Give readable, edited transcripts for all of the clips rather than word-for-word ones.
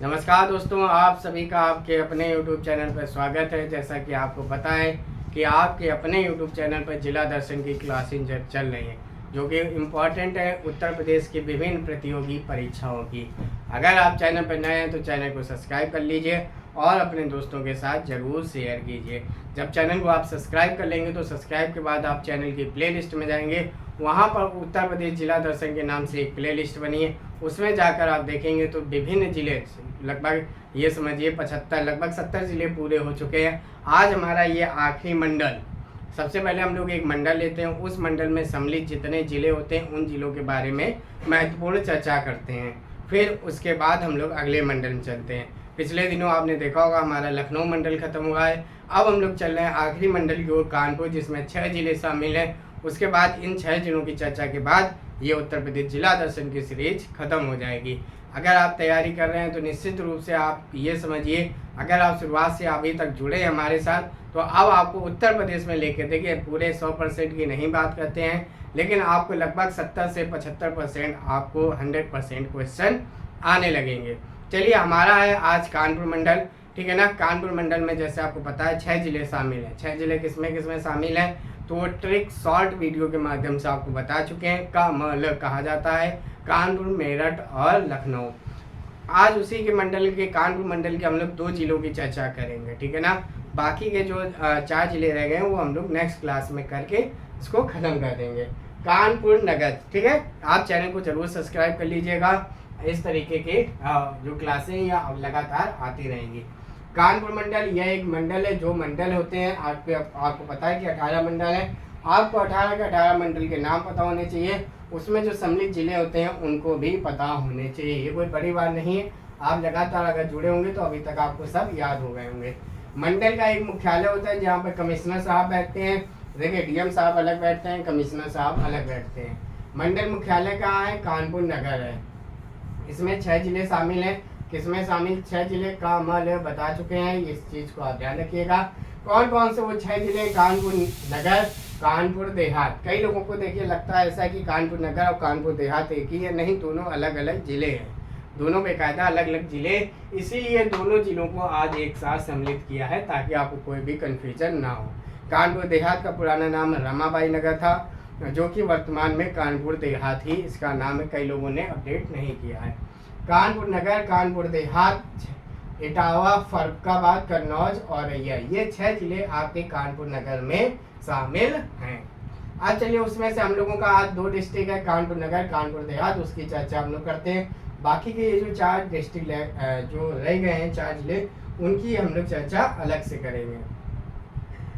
नमस्कार दोस्तों, आप सभी का आपके अपने YouTube चैनल पर स्वागत है। जैसा कि आपको पता है कि आपके अपने YouTube चैनल पर जिला दर्शन की क्लासें चल रही हैं, जो कि इम्पॉर्टेंट है उत्तर प्रदेश की विभिन्न प्रतियोगी परीक्षाओं की। अगर आप चैनल पर नए हैं तो चैनल को सब्सक्राइब कर लीजिए और अपने दोस्तों के साथ ज़रूर शेयर कीजिए। जब चैनल को आप सब्सक्राइब कर लेंगे तो सब्सक्राइब के बाद आप चैनल की प्लेलिस्ट में जाएंगे, वहाँ पर उत्तर प्रदेश जिला दर्शन के नाम से एक प्लेलिस्ट बनी है, उसमें जाकर आप देखेंगे तो विभिन्न जिले, लगभग ये समझिए 75 लगभग 70 ज़िले पूरे हो चुके हैं। आज हमारा ये आखिरी मंडल, सबसे पहले हम लोग एक मंडल लेते हैं, उस मंडल में सम्मिलित जितने ज़िले होते हैं उन ज़िलों के बारे में महत्वपूर्ण चर्चा करते हैं। फिर उसके बाद हम लोग अगले मंडल में चलते हैं। पिछले दिनों आपने देखा होगा हमारा लखनऊ मंडल खत्म हुआ है। अब हम लोग चल रहे हैं आखिरी मंडल की ओर, कानपुर, जिसमें 6 ज़िले शामिल हैं। उसके बाद इन 6 ज़िलों की चर्चा के बाद ये उत्तर प्रदेश जिला दर्शन की सीरीज खत्म हो जाएगी। अगर आप तैयारी कर रहे हैं तो निश्चित रूप से आप ये समझिए, अगर आप शुरुआत से अभी तक जुड़े हैं हमारे साथ, तो अब आपको उत्तर प्रदेश में लेकर, देखिए पूरे 100% की नहीं बात करते हैं, लेकिन आपको लगभग 70 से 75% आपको 100% क्वेश्चन आने लगेंगे। चलिए, हमारा है आज कानपुर मंडल, ठीक है ना। कानपुर मंडल में जैसे आपको पता है 6 ज़िले शामिल हैं। 6 ज़िले किसमें किसमें शामिल हैं तो वो ट्रिक शॉर्ट वीडियो के माध्यम से आपको बता चुके हैं। का मतलब कहा जाता है कानपुर, मेरठ और लखनऊ। आज उसी के मंडल के, कानपुर मंडल के हम लोग 2 ज़िलों की चर्चा करेंगे, ठीक है ना। बाकी के जो 4 ज़िले रह गए हैं वो हम लोग नेक्स्ट क्लास में करके इसको ख़त्म कर देंगे। कानपुर नगर, ठीक है। आप चैनल को जरूर सब्सक्राइब कर लीजिएगा, इस तरीके के जो क्लासें या लगातार आती रहेंगी। कानपुर मंडल यह एक मंडल है, जो मंडल होते हैं आपको पता है कि 18 मंडल है। आपको 18 के 18 मंडल के नाम पता होने चाहिए, उसमें जो सम्मिलित जिले होते हैं उनको भी पता होने चाहिए। ये कोई बड़ी बात नहीं है, आप लगातार अगर जुड़े होंगे तो अभी तक आपको सब याद हो गए होंगे। मंडल का एक मुख्यालय होता है जहाँ पर कमिश्नर साहब बैठते हैं। देखिए, डीएम साहब अलग बैठते हैं, कमिश्नर साहब अलग बैठते हैं। मंडल मुख्यालय कहाँ है? कानपुर नगर है। इसमें 6 जिले शामिल हैं। किसमें शामिल? 6 जिले का मल बता चुके हैं, इस चीज़ को आप ध्यान रखिएगा। कौन कौन से वो 6 जिले? कानपुर नगर, कानपुर देहात। कई लोगों को देखिए लगता है ऐसा कि कानपुर नगर और कानपुर देहात एक ही है, नहीं, दोनों अलग अलग जिले हैं, दोनों बेकायदा अलग अलग जिले, इसीलिए दोनों जिलों को आज एक साथ सम्मिलित किया है ताकि आपको कोई भी कन्फ्यूजन ना हो। कानपुर देहात का पुराना नाम रमाबाई नगर था, जो कि वर्तमान में कानपुर देहात ही इसका नाम है, कई लोगों ने अपडेट नहीं किया है। कानपुर नगर, कानपुर देहात, इटावा, फर्रुखाबाद, कन्नौज और औरैया, ये 6 जिले आपके कानपुर नगर में शामिल हैं। आज चलिए उसमें से हम लोगों का आज 2 डिस्ट्रिक्ट है, कानपुर नगर, कानपुर देहात, उसकी चर्चा हम लोग करते हैं। बाकी के ये जो 4 डिस्ट्रिक्ट जो रह गए हैं, 4 जिले, उनकी हम लोग चर्चा अलग से करेंगे।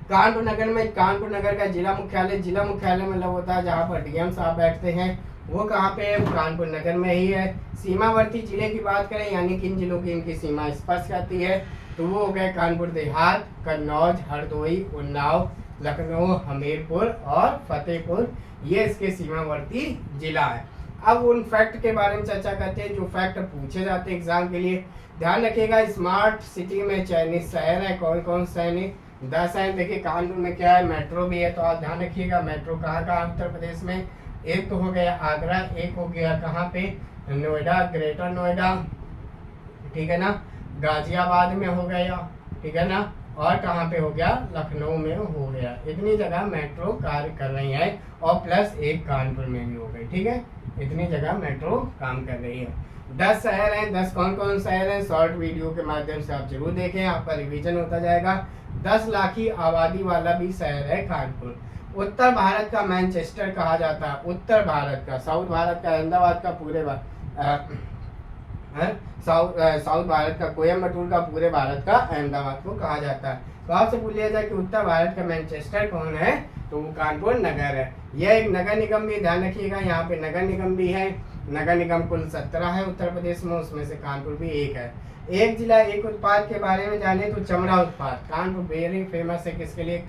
कानपुर नगर में, कानपुर नगर का जिला मुख्यालय मतलब होता है जहाँ पर डीएम साहब बैठते हैं, वो कहाँ पे है? कानपुर नगर में ही है। सीमावर्ती जिले की बात करें, यानी किन जिलों की इनकी सीमा स्पर्श करती है, तो वो हो गए कानपुर देहात, कन्नौज, हरदोई, उन्नाव, लखनऊ, हमीरपुर और फतेहपुर, ये इसके सीमावर्ती जिला है। अब उन फैक्ट के बारे में चर्चा करते हैं जो फैक्ट पूछे जाते हैं एग्जाम के लिए। ध्यान रखिएगा, स्मार्ट सिटी में चयनित शहर है, कौन कौन से शहर? 10 है। देखिए कानपुर में क्या है? मेट्रो भी है, तो आप ध्यान रखिएगा मेट्रो कहाँ कहाँ उत्तर प्रदेश में। एक तो हो गया आगरा, एक हो गया कहाँ पे? नोएडा, ग्रेटर नोएडा, ठीक है ना, गाजियाबाद में हो गया, ठीक है ना, और कहाँ पे हो गया? लखनऊ में हो गया। इतनी जगह मेट्रो कार्य कर रही है, और प्लस एक कानपुर में भी हो गई, ठीक है। इतनी जगह मेट्रो काम कर रही है। 10 शहर हैं। 10 कौन कौन शहर हैं? शॉर्ट वीडियो के माध्यम से आप जरूर देखें, आपका रिवीजन होता जाएगा। 10 लाख की आबादी वाला भी शहर है कानपुर। उत्तर भारत का मैनचेस्टर कहा जाता है, उत्तर भारत का। साउथ भारत का अहमदाबाद का, पूरे साउथ भारत का कोयम्बटूर का, पूरे भारत का अहमदाबाद को कहा जाता है। तो आपसे पूछ लिया जाए कि उत्तर भारत का मैनचेस्टर कौन है, तो वो कानपुर नगर है। यह एक नगर निगम भी, ध्यान रखिएगा, यहाँ पे नगर निगम भी है। नगर निगम कुल 17 है उत्तर प्रदेश में, उसमें से कानपुर भी एक है। एक जिला एक उत्पाद के बारे में जाने तो चमड़ा उत्पाद, कानपुर वेरी फेमस है किसके लिए?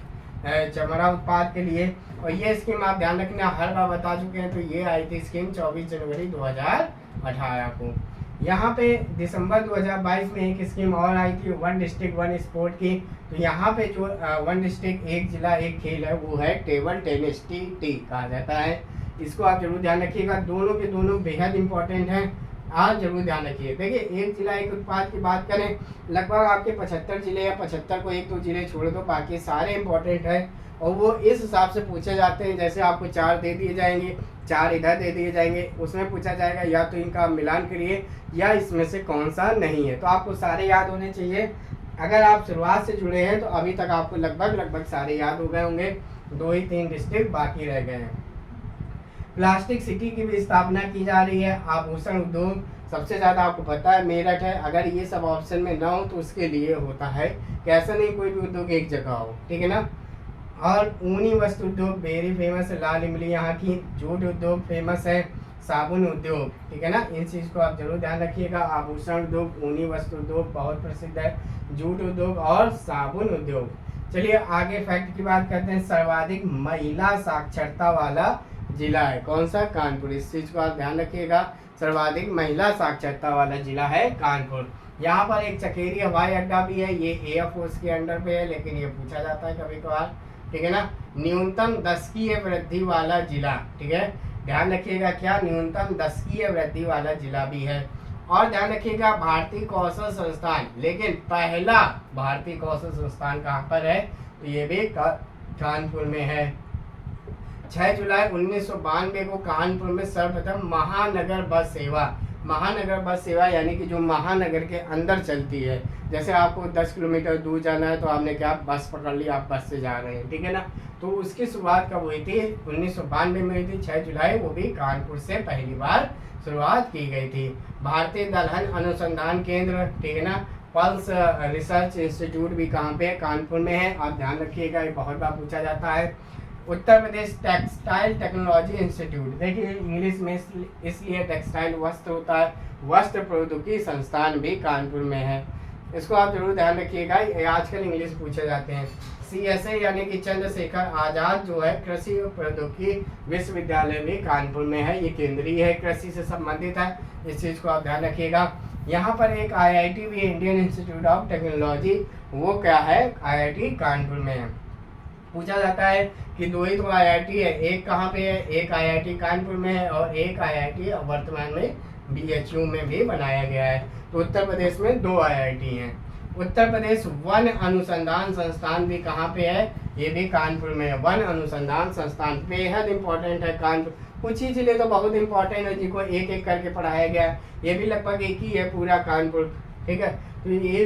चमड़ा उत्पाद के लिए। और ये स्कीम आप ध्यान रखना, हर बार बता चुके हैं, तो ये आई थी स्कीम 24 जनवरी 2018 को। यहाँ पे दिसंबर 2022 में एक स्कीम और आई थी, 1 डिस्ट्रिक्ट 1 स्पोर्ट की। तो यहाँ पे जो 1 डिस्ट्रिक्ट 1 जिला 1 खेल है, वो है टेबल टेनिस, टी कहा जाता है। इसको आप जरूर ध्यान रखिएगा, दोनों के दोनों बेहद इंपॉर्टेंट हैं। आप जरूर ध्यान रखिए। देखिए एक जिला एक उत्पाद की बात करें, लगभग आपके 75 जिले या 75 को एक दो जिले छोड़ दो, बाकी सारे इंपॉर्टेंट है और वो इस हिसाब से पूछे जाते हैं। जैसे आपको 4 दे दिए जाएंगे, 4 इधर दे दिए जाएंगे, उसमें पूछा जाएगा या तो इनका मिलान करिए या इसमें से कौन सा नहीं है। तो आपको सारे याद होने चाहिए। अगर आप शुरुआत से जुड़े हैं तो अभी तक आपको लगभग सारे याद हो गए होंगे, 2 ही 3 डिस्ट्रिक्ट बाकी रह गए हैं। प्लास्टिक सिटी की भी स्थापना की जा रही है। आभूषण उद्योग सबसे ज़्यादा आपको पता है मेरठ है। अगर ये सब ऑप्शन में ना हो तो उसके लिए होता है कि ऐसा नहीं कोई भी उद्योग एक जगह हो, ठीक है ना। और ऊनी वस्त्र उद्योग वेरी फेमस है, लाल इमली यहाँ की। जूट उद्योग फेमस है, साबुन उद्योग, ठीक है ना। इन चीज़ को आप जरूर ध्यान रखिएगा। आभूषण उद्योग, ऊनी वस्त्र उद्योग बहुत प्रसिद्ध है, जूट उद्योग और साबुन उद्योग। चलिए आगे फैक्ट की बात करते हैं। सर्वाधिक महिला साक्षरता वाला जिला है कौन सा? कानपुर। इस चीज़ को आप ध्यान रखिएगा, सर्वाधिक महिला साक्षरता वाला जिला है कानपुर। यहाँ पर एक चकेरी हवाई अड्डा भी है, ये एयरफोर्स के अंडर पे है, लेकिन ये पूछा जाता है कभी कभार, ठीक है ना। न्यूनतम दशकीय वृद्धि वाला जिला, ठीक है, ध्यान रखिएगा क्या, न्यूनतम दशकीय वृद्धि वाला जिला भी है। और ध्यान रखिएगा भारतीय कौशल संस्थान, लेकिन पहला भारतीय कौशल संस्थान कहाँ पर है? तो ये भी कानपुर में है। 6 जुलाई 1992 को कानपुर में सर्वप्रथम महानगर बस सेवा यानी कि जो महानगर के अंदर चलती है। जैसे आपको 10 किलोमीटर दूर जाना है तो आपने क्या बस पकड़ ली, आप बस से जा रहे हैं, ठीक है ना। तो उसकी शुरुआत कब हुई थी? 1992 में हुई थी, 6 जुलाई, वो भी कानपुर से पहली बार शुरुआत की गई थी। भारतीय दलहन अनुसंधान केंद्र, ठीक है ना, पल्स रिसर्च इंस्टीट्यूट भी कहाँ पे है? कानपुर में है। आप ध्यान रखिएगा, ये बहुत बार पूछा जाता है। Uttar Pradesh textile technology institute, देखिए इंग्लिश में इसलिए टेक्सटाइल वस्त्र होता है, वस्त्र प्रौद्योगिकी संस्थान भी कानपुर में है। इसको आप जरूर ध्यान रखिएगा, आजकल इंग्लिश पूछे जाते हैं। CSA यानी कि चंद्रशेखर आजाद जो है कृषि प्रौद्योगिकी विश्वविद्यालय भी कानपुर में है, ये केंद्रीय है, कृषि से संबंधित है, इस चीज़ को आप ध्यान रखिएगा। यहाँ पर एक IIT भी, इंडियन इंस्टीट्यूट ऑफ टेक्नोलॉजी, वो क्या है? IIT कानपुर में है। पूछा जाता है कि 2 ही तो IIT है, एक कहाँ पे है? एक IIT कानपुर में है और एक IIT वर्तमान में BHU में भी बनाया गया है। तो उत्तर प्रदेश में 2 IIT हैं। उत्तर प्रदेश वन अनुसंधान संस्थान भी कहाँ पे है? ये भी कानपुर में है। वन अनुसंधान संस्थान बेहद इंपॉर्टेंट है कानपुर। कुछ ही जिले तो बहुत इंपॉर्टेंट है जिनको एक एक करके पढ़ाया गया है, ये भी लगभग एक ही है पूरा कानपुर, ठीक है। तो ये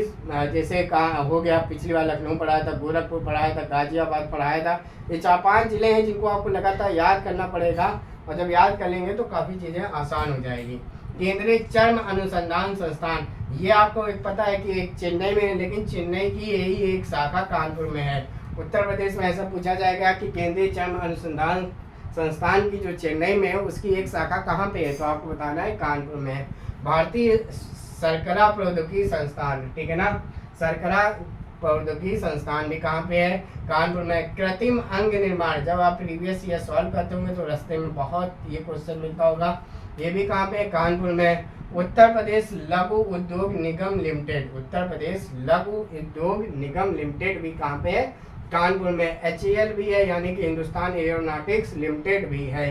जैसे कहाँ हो गया, पिछली बार लखनऊ पढ़ाया था, गोरखपुर पढ़ाया था, गाजियाबाद पढ़ाया था। ये 4-5 जिले हैं जिनको आपको लगातार याद करना पड़ेगा और जब याद कर लेंगे तो काफ़ी चीज़ें आसान हो जाएगी। केंद्रीय चर्म अनुसंधान संस्थान, ये आपको एक पता है कि एक चेन्नई में है, लेकिन चेन्नई की यही एक शाखा कानपुर में है। उत्तर प्रदेश में ऐसा पूछा जाएगा कि केंद्रीय चर्म अनुसंधान संस्थान की जो चेन्नई में है उसकी एक शाखा कहाँ पे है? तो आपको बताना है कानपुर में है। भारतीय शर्करा प्रौद्योगिकी संस्थान, ठीक है ना, शर्करा प्रौद्योगिकी संस्थान भी कहाँ पे है? कानपुर में। कृत्रिम अंग निर्माण, जब आप प्रीवियस ईयर सॉल्व करते होंगे तो रास्ते में बहुत ये क्वेश्चन मिलता होगा, ये भी कहाँ पे है? कानपुर में। उत्तर प्रदेश लघु उद्योग निगम लिमिटेड, उत्तर प्रदेश लघु उद्योग निगम लिमिटेड भी कहाँ पे है? कानपुर में। HAL भी है यानी कि हिंदुस्तान एरोनॉटिक्स लिमिटेड भी है।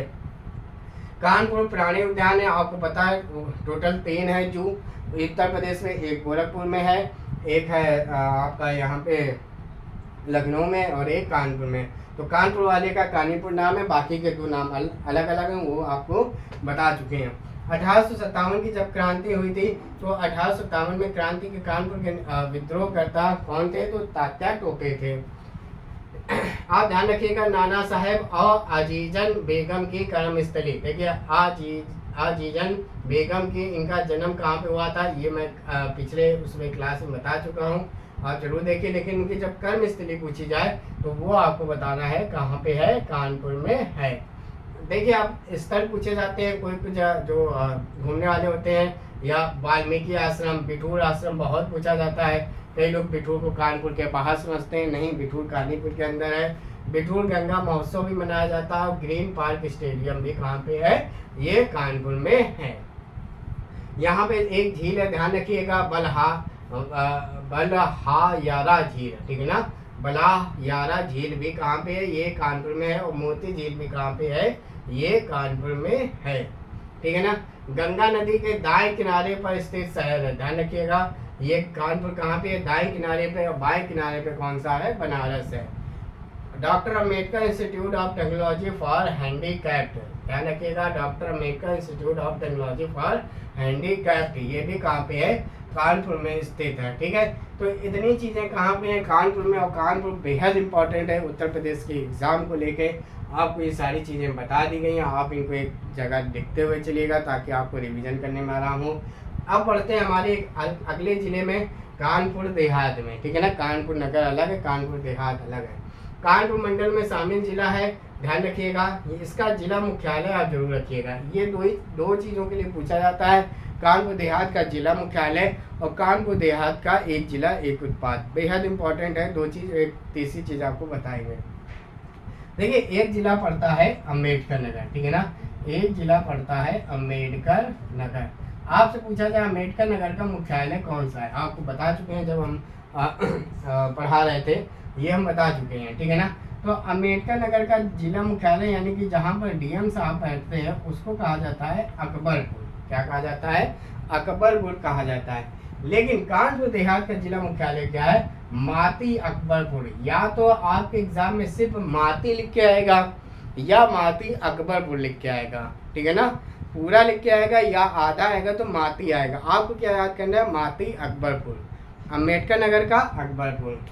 कानपुर प्राणी उद्यान है, आपको पता है टोटल 3 है जू, उत्तर प्रदेश में, एक गोरखपुर में है, एक है आपका यहाँ पे लखनऊ में और एक कानपुर में। तो कानपुर वाले का कानीपुर नाम है, बाकी के 2 नाम अलग अलग हैं, वो आपको बता चुके हैं। 1857 की जब क्रांति हुई थी तो 1857 में क्रांति के कानपुर के विद्रोहकर्ता कौन थे? तो तात्या टोपे थे। आप ध्यान रखिएगा, नाना साहेब और आजीजन बेगम की कर्मस्थली, देखिए आजीजन बेगम की, इनका जन्म कहाँ पे हुआ था? ये मैं पिछले उसमें क्लास में बता चुका हूँ, आप जरूर देखिए। लेकिन उनकी जब कर्मस्थली पूछी जाए तो वो आपको बताना है कहाँ पे है? कानपुर में है। देखिए आप स्थल पूछे जाते हैं, कोई कुछ जो घूमने वाले होते हैं, या वाल्मीकि आश्रम, बिठूर आश्रम बहुत पूछा जाता है। कई लोग बिठूर को कानपुर के बाहर समझते हैं, नहीं, बिठूर कानीपुर के अंदर है। बिठूर गंगा महोत्सव भी मनाया जाता है और ग्रीन पार्क स्टेडियम भी कहाँ पे है? ये कानपुर में है। यहाँ पे एक झील है, ध्यान रखिएगा, बलहायारा झील, ठीक है ना, बलहायारा झील भी कहाँ पे है? ये कानपुर में है। और मोती झील भी कहाँ पे है? ये कानपुर में है। ठीक है ना। गंगा नदी के दाएं किनारे पर स्थित शहर है, ध्यान रखिएगा। ये कानपुर कहाँ पे है, दाएं किनारे पे, और बाएं किनारे पे कौन सा है, बनारस है। Doctor Ambedkar institute of technology for handicapped, ध्यान रखिएगा, doctor Ambedkar institute of technology for handicapped, ये भी कहाँ पे है, कानपुर में स्थित है। ठीक है, तो इतनी चीज़ें कहाँ पे हैं, कानपुर में। और कानपुर बेहद इंपॉर्टेंट है उत्तर प्रदेश के एग्ज़ाम को लेके। आपको ये सारी चीज़ें बता दी गई हैं, आप इनको एक जगह लिखते हुए चलिएगा ताकि आपको रिवीजन करने में आराम हो। अब बढ़ते हैं हमारे अगले ज़िले में, कानपुर देहात में। ठीक है ना, कानपुर नगर अलग है, कानपुर देहात अलग है। कानपुर मंडल में शामिल जिला है, ध्यान रखिएगा। ये इसका जिला मुख्यालय आप जरूर रखिएगा, ये दो चीज़ों के लिए पूछा जाता है, कानपुर देहात का जिला मुख्यालय और कानपुर देहात का एक जिला एक उत्पाद, बेहद इंपॉर्टेंट है। दो चीज़, एक तीसरी चीज़ आपको बताएंगे। देखिए, एक जिला पड़ता है अम्बेडकर नगर, ठीक है ना, एक जिला पड़ता है अम्बेडकर नगर। आपसे पूछा जाए अम्बेडकर नगर का मुख्यालय कौन सा है, आपको बता चुके हैं जब हम पढ़ा रहे थे, ये हम बता चुके हैं। ठीक है ना, तो अम्बेडकर नगर का जिला मुख्यालय यानी कि जहाँ पर डीएम साहब बैठते हैं उसको कहा जाता है अकबरपुर। क्या कहा जाता है, अकबरपुर कहा जाता है। लेकिन कानपुर देहात का जिला मुख्यालय क्या है, माती अकबरपुर। या तो आपके एग्जाम में सिर्फ माती लिख के आएगा या माती अकबरपुर लिख के आएगा, ठीक है ना, पूरा लिख के आएगा या आधा आएगा तो माती आएगा। आपको क्या याद करना है, माती अकबरपुर, अम्बेडकर नगर का अकबरपुर।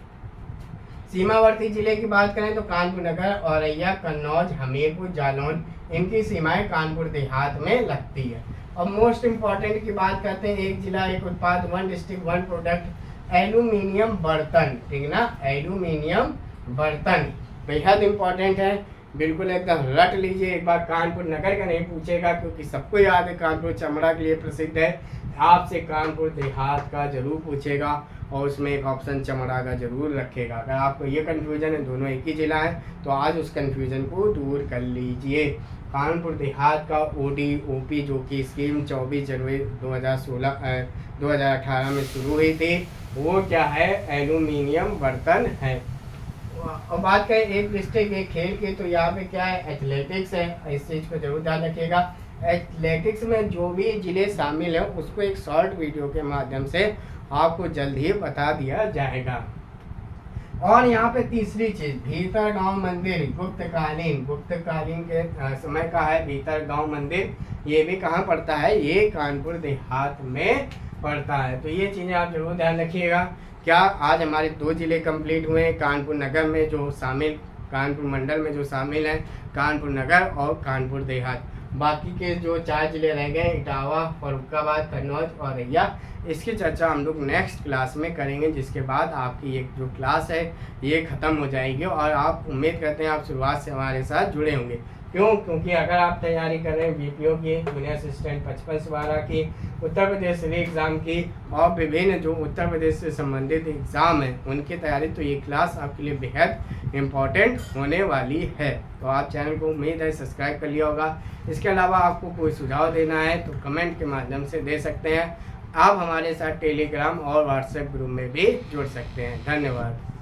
सीमावर्ती जिले की बात करें तो कानपुर नगर, औरैया, कन्नौज, हमीरपुर, जालौन, इनकी सीमाएं कानपुर देहात में लगती है। और मोस्ट इम्पॉर्टेंट की बात करते हैं, एक जिला एक उत्पाद, one district one product, aluminium बर्तन, ठीक है ना, एल्यूमिनियम बर्तन बेहद इंपॉर्टेंट है, बिल्कुल एकदम रट लीजिए एक बार। कानपुर नगर का नहीं पूछेगा क्योंकि सबको याद है कानपुर चमड़ा के लिए प्रसिद्ध है, आपसे कानपुर देहात का जरूर पूछेगा और उसमें एक ऑप्शन चमड़ा का जरूर रखेगा। अगर आपको ये कन्फ्यूजन है, दोनों एक ही जिला है, तो आज उस कन्फ्यूजन को दूर कर लीजिए। कानपुर देहात का ओडी ओपी जो कि स्कीम 24 जनवरी 2018 में शुरू हुई थी, वो क्या है, एल्यूमिनियम बर्तन है। और बात करें एक डिस्ट्रिक्ट एक खेल की, तो यहाँ पे क्या है, एथलेटिक्स है, इस चीज़ को जरूर ध्यान रखिएगा। एथलेटिक्स में जो भी जिले शामिल हैं उसको एक शॉर्ट वीडियो के माध्यम से आपको जल्द ही बता दिया जाएगा। और यहाँ पे तीसरी चीज, भीतर गांव मंदिर गुप्तकालीन के समय का है भीतर गांव मंदिर, ये भी कहाँ पड़ता है, ये कानपुर देहात में पड़ता है। तो ये चीज़ें आप जरूर ध्यान रखिएगा। क्या आज हमारे 2 जिले कंप्लीट हुए हैं, कानपुर नगर में जो शामिल, कानपुर मंडल में जो शामिल हैं, कानपुर नगर और कानपुर देहात। बाकी के जो 4 जिले रह गए, इटावा, फर्रुखाबाद, कन्नौज और औरैया, इसकी चर्चा हम लोग नेक्स्ट क्लास में करेंगे, जिसके बाद आपकी ये जो क्लास है ये ख़त्म हो जाएगी। और आप उम्मीद करते हैं आप शुरुआत से हमारे साथ जुड़े होंगे। क्यों, क्योंकि अगर आप तैयारी कर रहे हैं बीपीओ की, जूनियर असिस्टेंट 55/12 की, उत्तर प्रदेश री एग्ज़ाम की और विभिन्न जो उत्तर प्रदेश से संबंधित एग्ज़ाम हैं उनकी तैयारी, तो ये क्लास आपके लिए बेहद इम्पॉर्टेंट होने वाली है। तो आप चैनल को उम्मीद है सब्सक्राइब कर लिया होगा। इसके अलावा आपको कोई सुझाव देना है तो कमेंट के माध्यम से दे सकते हैं। आप हमारे साथ टेलीग्राम और व्हाट्सएप ग्रुप में भी जुड़ सकते हैं। धन्यवाद।